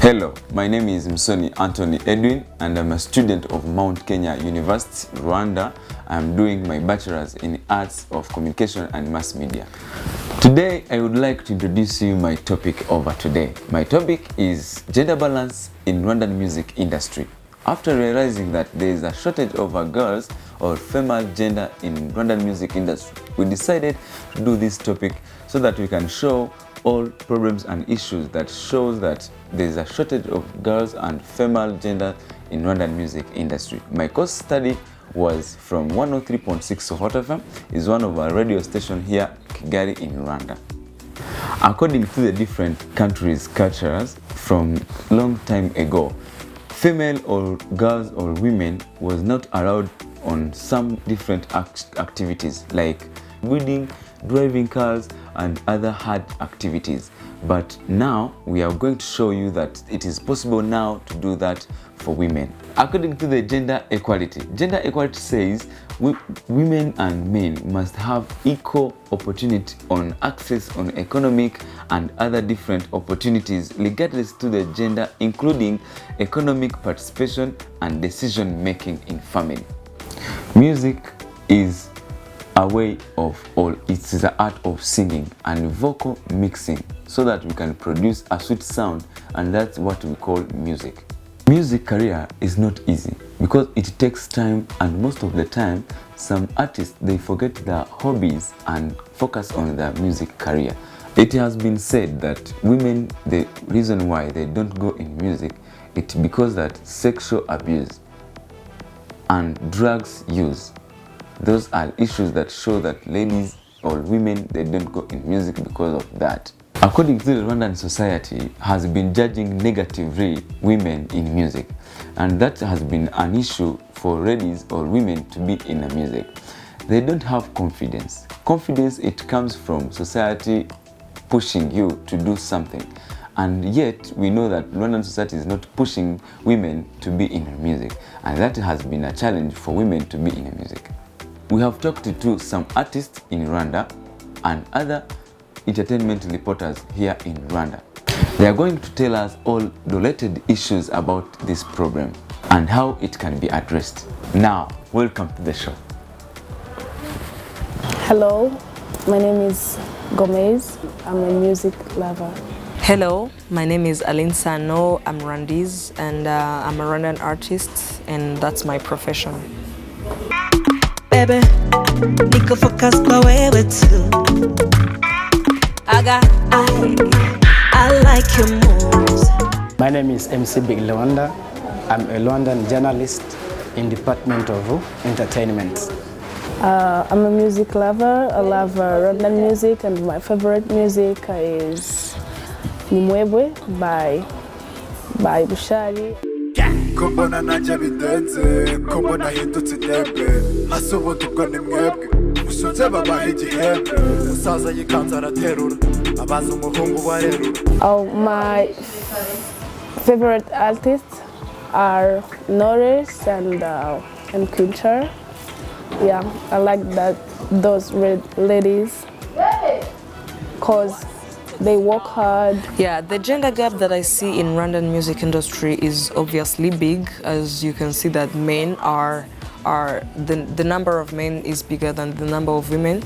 Hello, my name is Msoni Anthony Edwin and I'm a student of Mount Kenya University, Rwanda. I'm doing my Bachelors in Arts of Communication and Mass Media. Today, I would like to introduce you my topic over today. My topic is gender balance in Rwandan music industry. After realizing that there is a shortage of girls or female gender in Rwandan music industry, we decided to do this topic so that we can show all problems and issues that shows that there is a shortage of girls and female gender in Rwandan music industry. My course study was from 103.6 Hot FM, is one of our radio station here Kigali in Rwanda. According to the different countries' cultures from long time ago, female or girls or women was not allowed on some different activities like building, driving cars and other hard activities. But now we are going to show you that it is possible now to do that for women. According to the gender equality says women and men must have equal opportunity on access on economic and other different opportunities regardless to the gender, including economic participation and decision making in family. Music is a way of all. It's the art of singing and vocal mixing so that we can produce a sweet sound, and that's what we call music. Music career is not easy because it takes time, and most of the time some artists they forget their hobbies and focus on their music career. It has been said that women, the reason why they don't go in music, it's because that sexual abuse and drugs use, those are issues that show that ladies or women they don't go in music because of that. According to the Rwandan society has been judging negatively women in music, and that has been an issue for ladies or women to be in the music. They don't have confidence. Confidence, it comes from society pushing you to do something, and yet we know that Rwandan society is not pushing women to be in music, and that has been a challenge for women to be in music. We have talked to some artists in Rwanda and other entertainment reporters here in Rwanda. They are going to tell us all the related issues about this problem and how it can be addressed. Now, welcome to the show. Hello, my name is Gomez. I'm a music lover. Hello, my name is Aline Sano. I'm Rwandese and I'm a Rwandan artist, and that's my profession. Baby, niko focus kwa wewe tu. I like your moves. My name is MC Big Luanda. I'm a London journalist in Department of Entertainment. I'm a music lover. I love Rwandan music, and my favorite music is Nimwebwe by Bushari. Kumbona naja bidenze, kumbona hindutse idebe, hasubu tukone mwebwe, musuze babaha igihembe, musaza yikanze araterura, abaza umuhungu barerura. Oh, my favorite artists are Norris and Quinter. Yeah, I like those red ladies because they work hard. Yeah, the gender gap that I see in Rwandan music industry is obviously big. As you can see that men are the number of men is bigger than the number of women.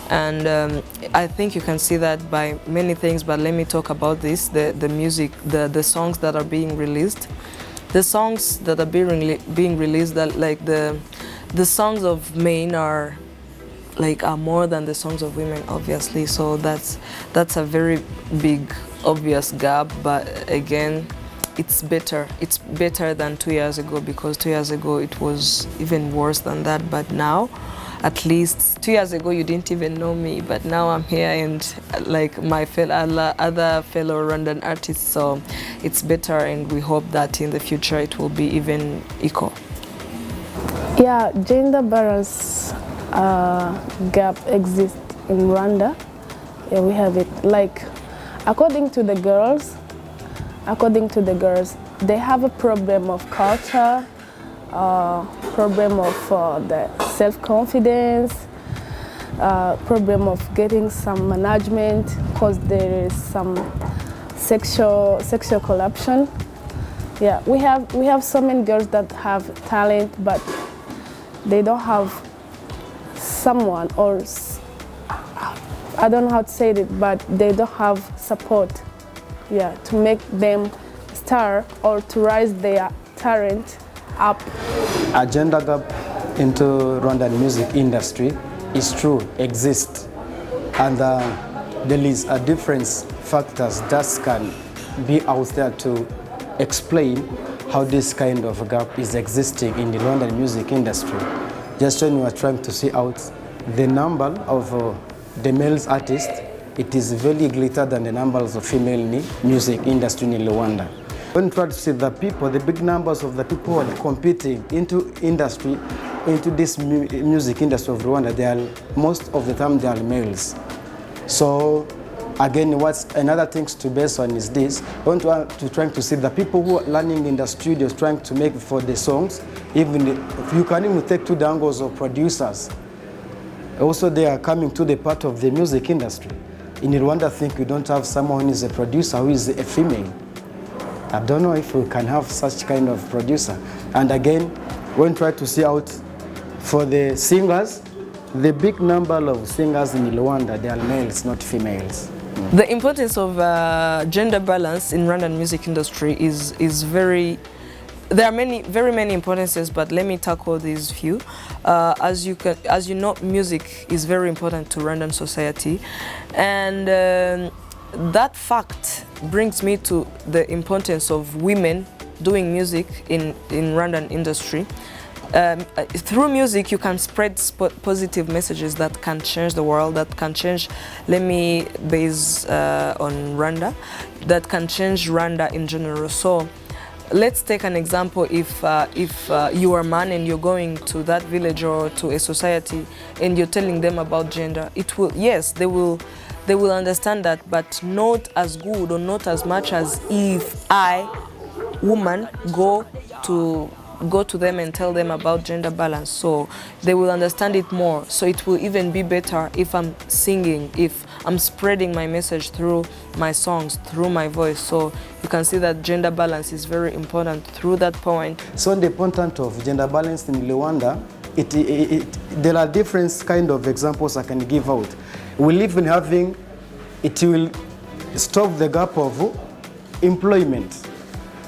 And I think you can see that by many things, but let me talk about this, the music, the songs that are being released. The songs that are being released, that like the songs of men are more than the songs of women, obviously. So that's a very big obvious gap, but again it's better than 2 years ago, because 2 years ago it was even worse than that. But now, at least 2 years ago you didn't even know me, but now I'm here and like my other fellow Rwandan artists, so it's better, and we hope that in the future it will be even equal. Yeah, gender balance gap exists in Rwanda. Yeah, we have it. Like, according to the girls, they have a problem of culture, problem of the self-confidence, problem of getting some management because there is some sexual corruption. Yeah, we have so many girls that have talent, but they don't have someone, or I don't know how to say it, but they don't have support, yeah, to make them star or to rise their talent up. A gender gap into Rwandan music industry is true, exists, and there is a different factors that can be out there to explain how this kind of gap is existing in the Rwandan music industry. Just when we are trying to see out the number of the male artists, it is very greater than the numbers of female music industry in Rwanda. When we try to see the people, the big numbers of the people who are competing into industry, into this music industry of Rwanda, they are most of the time they are males. So again, what's another things to base on is this. We want to trying to see the people who are learning in the studios, trying to make for the songs. Even you can even take to the angles of producers. Also, they are coming to the part of the music industry. In Rwanda, I think we don't have someone who is a producer who is a female. I don't know if we can have such kind of producer. And again, when we try to see out for the singers, the big number of singers in Rwanda, they are males, not females. The importance of gender balance in Rwandan music industry is very. There are very many importances, but let me tackle these few. As you know, music is very important to Rwandan society, and that fact brings me to the importance of women doing music in Rwandan industry. Through music, you can spread positive messages that can change the world, that can change, let me base on Rwanda, that can change Rwanda in general. So let's take an example. If you are a man and you're going to that village or to a society and you're telling them about gender, it will, yes, they will understand that, but not as good or not as much as if I, woman, go to them and tell them about gender balance. So they will understand it more. So it will even be better if I'm singing, if I'm spreading my message through my songs, through my voice. So you can see that gender balance is very important through that point. So the importance of gender balance in Rwanda, there are different kind of examples I can give out. We live in having, it will stop the gap of employment.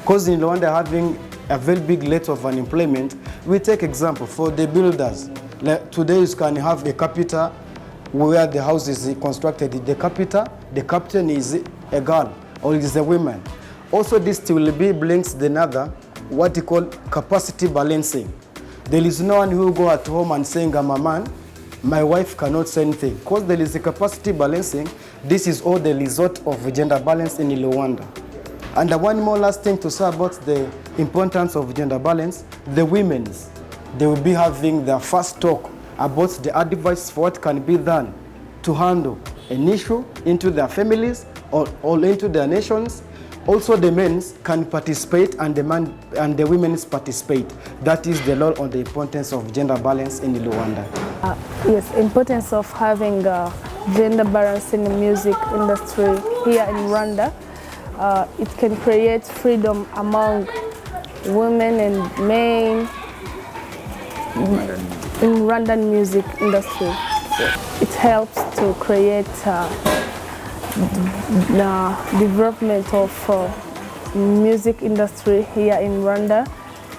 Because in Rwanda having a very big rate of unemployment, we take example for the builders. Like today you can have a capita where the house is constructed. The captain is a girl or is a woman. Also this will be brings another, what you call capacity balancing. There is no one who will go at home and saying, I'm a man, my wife cannot say anything. Because there is a capacity balancing, this is all the result of gender balance in Rwanda. And one more last thing to say about the importance of gender balance, the women's, they will be having their first talk about the advice for what can be done to handle an issue into their families or into their nations. Also the men can participate and the women participate. That is the law on the importance of gender balance in Rwanda. Yes, importance of having gender balance in the music industry here in Rwanda. It can create freedom among women and men in Rwandan music industry. It helps to create the development of music industry here in Rwanda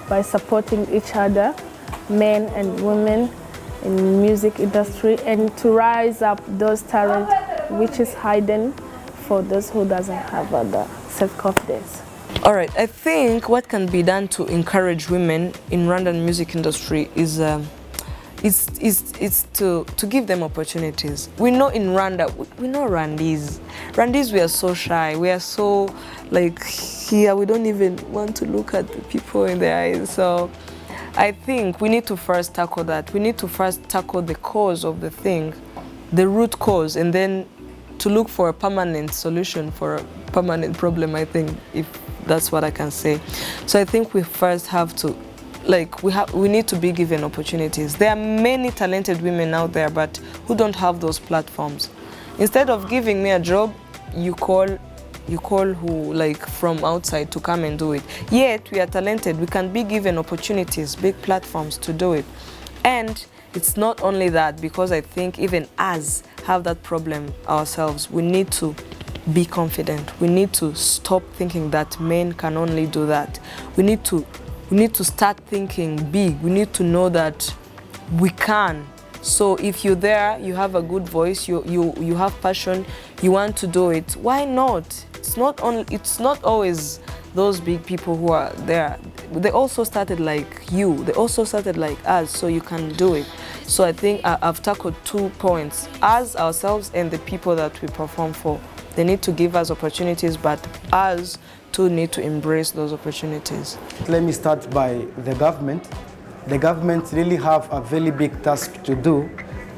by supporting each other, men and women in music industry, and to rise up those talent which is hidden for those who doesn't have the self-confidence. All right, I think what can be done to encourage women in Rwandan music industry is to give them opportunities. We know in Rwanda, we know Rwandese. Rwandese, we are so shy. We are so, like, here, we don't even want to look at the people in the eyes. So I think we need to first tackle that. We need to first tackle the cause of the thing, the root cause, and then to look for a permanent solution for a permanent problem, I think, if that's what I can say. So I think we first have to, we need to be given opportunities. There are many talented women out there, but who don't have those platforms. Instead of giving me a job, you call who from outside to come and do it. Yet we are talented, we can be given opportunities, big platforms to do it. And it's not only that, because I think even us have that problem ourselves. We need to be confident. We need to stop thinking that men can only do that. We need to start thinking big. We need to know that we can. So if you're there, you have a good voice, you have passion, you want to do it, why not? It's not always those big people who are there. They also started like you, they also started like us, so you can do it. So I think I've tackled 2 points, us, ourselves, and the people that we perform for. They need to give us opportunities, but us too need to embrace those opportunities. Let me start by the government. The government really have a very big task to do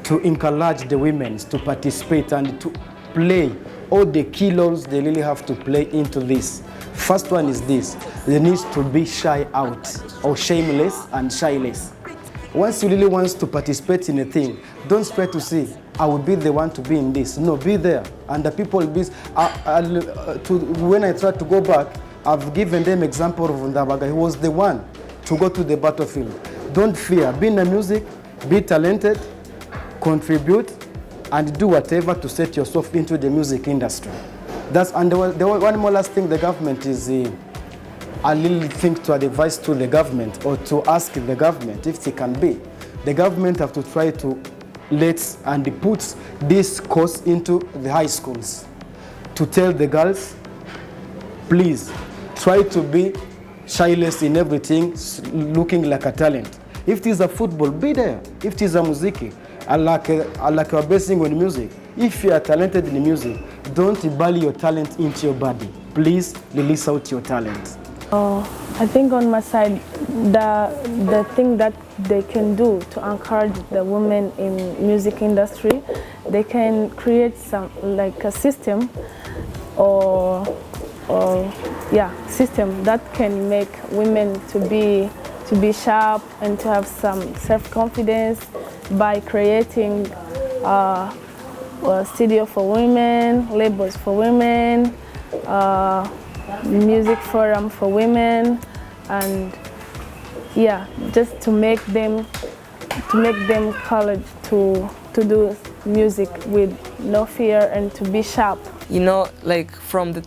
to encourage the women to participate and to play all the key roles they really have to play into this. First one is this: they need to be shy out, or shameless and shyless. Once you really want to participate in a thing, don't try to say, I will be the one to be in this. No, be there. And the people will be, when I try to go back, I've given them example of Ndabaga. He was the one to go to the battlefield. Don't fear. Be in the music, be talented, contribute, and do whatever to set yourself into the music industry. And the one more last thing the government is, a little thing to advise to the government, or to ask the government if they can be. The government have to try to let and put this course into the high schools to tell the girls, please try to be shyless in everything, looking like a talent. If it is a football, be there. If it is a music, like you're basing on music. If you are talented in music, don't bury your talent into your body. Please release out your talent. I think on my side, the thing that they can do to encourage the women in music industry, they can create some like a system system that can make women to be sharp and to have some self-confidence by creating a studio for women, labels for women, music forum for women, and just to make them courage to do music with no fear and to be sharp. You know, like from the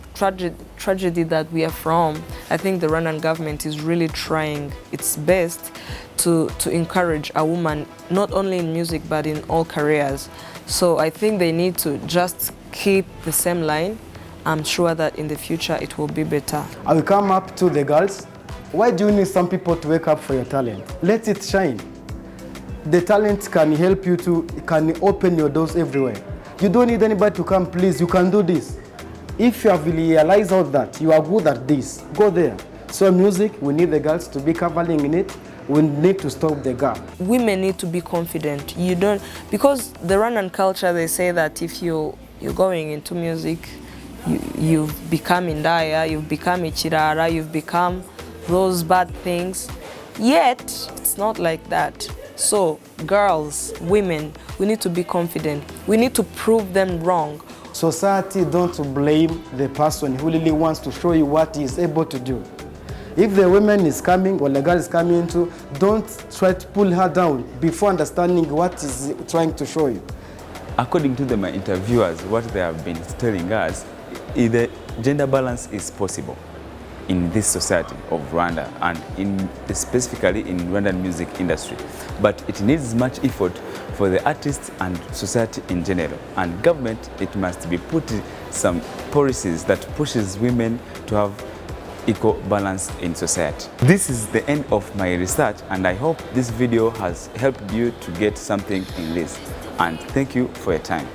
tragedy that we are from, I think the Rwandan government is really trying its best to encourage a woman, not only in music but in all careers. So I think they need to just keep the same line. I'm sure that in the future it will be better. I will come up to the girls. Why do you need some people to wake up for your talent? Let it shine. The talent can help you can open your doors everywhere. You don't need anybody to come, please, you can do this. If you have realized all that, you are good at this, go there. So music, we need the girls to be covering in it. We need to stop the gap. Women need to be confident. Because the Rwandan culture, they say that if you're going into music, you've become indaya, you've become ichirara, you've become those bad things. Yet, it's not like that. So, girls, women, we need to be confident. We need to prove them wrong. Society, don't blame the person who really wants to show you what he is able to do. If the woman is coming or the girl is coming into, don't try to pull her down before understanding what is trying to show you. According to my interviewers, what they have been telling us, the gender balance is possible in this society of Rwanda and specifically in Rwandan music industry. But it needs much effort for the artists and society in general. And government, it must be put some policies that pushes women to have equal balance in society. This is the end of my research, and I hope this video has helped you to get something in this. And thank you for your time.